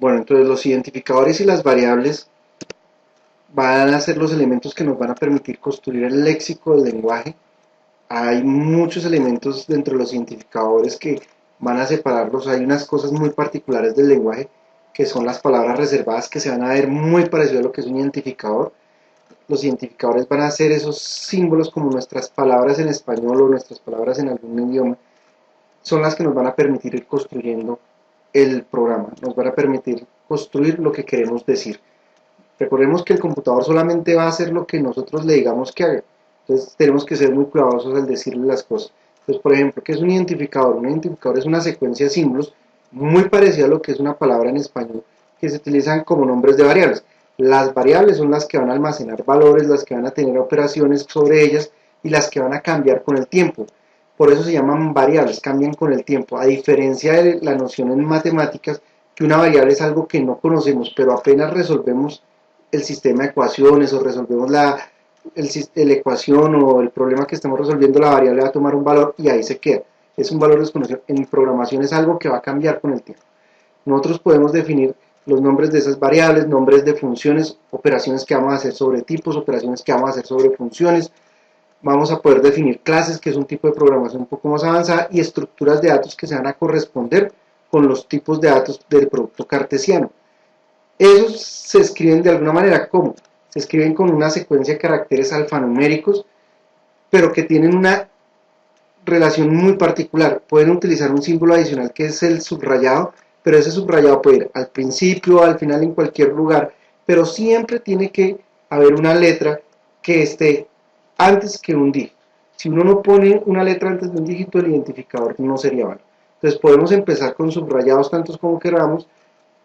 Bueno, entonces los identificadores y las variables van a ser los elementos que nos van a permitir construir el léxico del lenguaje. Hay muchos elementos dentro de los identificadores que van a separarlos. Hay unas cosas muy particulares del lenguaje que son las palabras reservadas, que se van a ver muy parecido a lo que es un identificador. Los identificadores van a ser esos símbolos como nuestras palabras en español o nuestras palabras en algún idioma. Son las que nos van a permitir ir construyendo el programa, nos van a permitir construir lo que queremos decir. Recordemos que el computador solamente va a hacer lo que nosotros le digamos que haga. Entonces tenemos que ser muy cuidadosos al decirle las cosas. Entonces, por ejemplo, ¿qué es un identificador? Un identificador es una secuencia de símbolos muy parecida a lo que es una palabra en español, que se utilizan como nombres de variables. Las variables son las que van a almacenar valores, las que van a tener operaciones sobre ellas y las que van a cambiar con el tiempo. Por eso se llaman variables, cambian con el tiempo. A diferencia de la noción en matemáticas, que una variable es algo que no conocemos, pero apenas resolvemos el sistema de ecuaciones o resolvemos la ecuación o el problema que estamos resolviendo, la variable va a tomar un valor y ahí se queda. Es un valor desconocido. En programación es algo que va a cambiar con el tiempo. Nosotros podemos definir los nombres de esas variables, nombres de funciones, operaciones que vamos a hacer sobre tipos, operaciones que vamos a hacer sobre funciones. Vamos a poder definir clases, que es un tipo de programación un poco más avanzada, y estructuras de datos que se van a corresponder con los tipos de datos del producto cartesiano. Esos se escriben de alguna manera. ¿Cómo? Se escriben con una secuencia de caracteres alfanuméricos, pero que tienen una relación muy particular. Pueden utilizar un símbolo adicional que es el subrayado, pero ese subrayado puede ir al principio, al final, en cualquier lugar, pero siempre tiene que haber una letra que esté antes que un dígito. Si uno no pone una letra antes de un dígito, el identificador no sería válido. Entonces podemos empezar con subrayados tantos como queramos.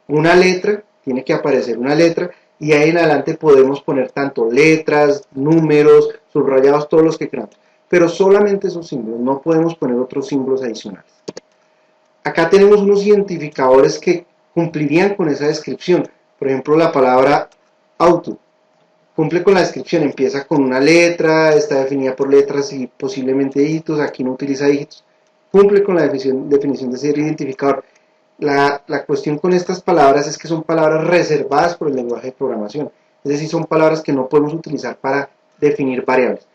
Una letra, tiene que aparecer una letra, y ahí en adelante podemos poner tanto letras, números, subrayados, todos los que queramos. Pero solamente esos símbolos, no podemos poner otros símbolos adicionales. Acá tenemos unos identificadores que cumplirían con esa descripción. Por ejemplo, la palabra auto cumple con la descripción, empieza con una letra, está definida por letras y posiblemente dígitos, aquí no utiliza dígitos, cumple con la definición de ser identificador. La cuestión con estas palabras es que son palabras reservadas por el lenguaje de programación, es decir, son palabras que no podemos utilizar para definir variables,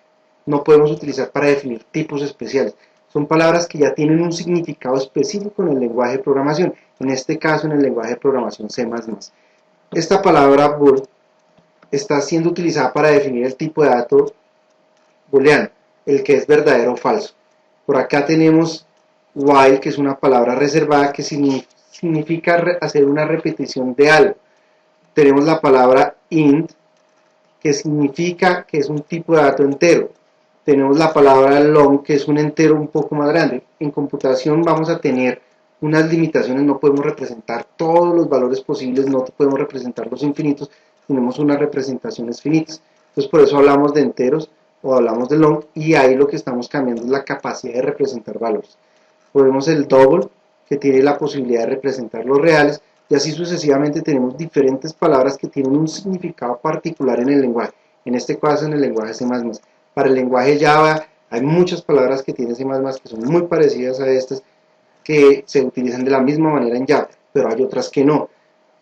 no podemos utilizar para definir tipos especiales, son palabras que ya tienen un significado específico en el lenguaje de programación, en este caso en el lenguaje de programación C++. Esta palabra bool está siendo utilizada para definir el tipo de dato booleano, el que es verdadero o falso. Por acá tenemos while, que es una palabra reservada que significa hacer una repetición de algo. Tenemos la palabra int, que significa que es un tipo de dato entero. Tenemos la palabra long, que es un entero un poco más grande. En computación vamos a tener unas limitaciones, no podemos representar todos los valores posibles, no podemos representar los infinitos, tenemos unas representaciones finitas. Entonces por eso hablamos de enteros o hablamos de long, y ahí lo que estamos cambiando es la capacidad de representar valores. Podemos el double, que tiene la posibilidad de representar los reales, y así sucesivamente tenemos diferentes palabras que tienen un significado particular en el lenguaje, en este caso en el lenguaje C++. Para el lenguaje Java hay muchas palabras que tiene C++ que son muy parecidas a estas, que se utilizan de la misma manera en Java, pero hay otras que no.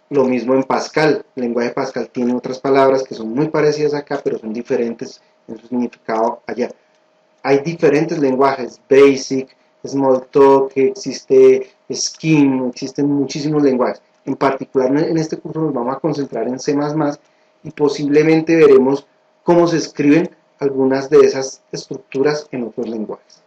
Lo mismo en Pascal, el lenguaje Pascal tiene otras palabras que son muy parecidas acá, pero son diferentes en su significado allá. Hay diferentes lenguajes, Basic, Smalltalk, existe Scheme, existen muchísimos lenguajes. En particular en este curso nos vamos a concentrar en C++ y posiblemente veremos cómo se escriben algunas de esas estructuras en otros lenguajes.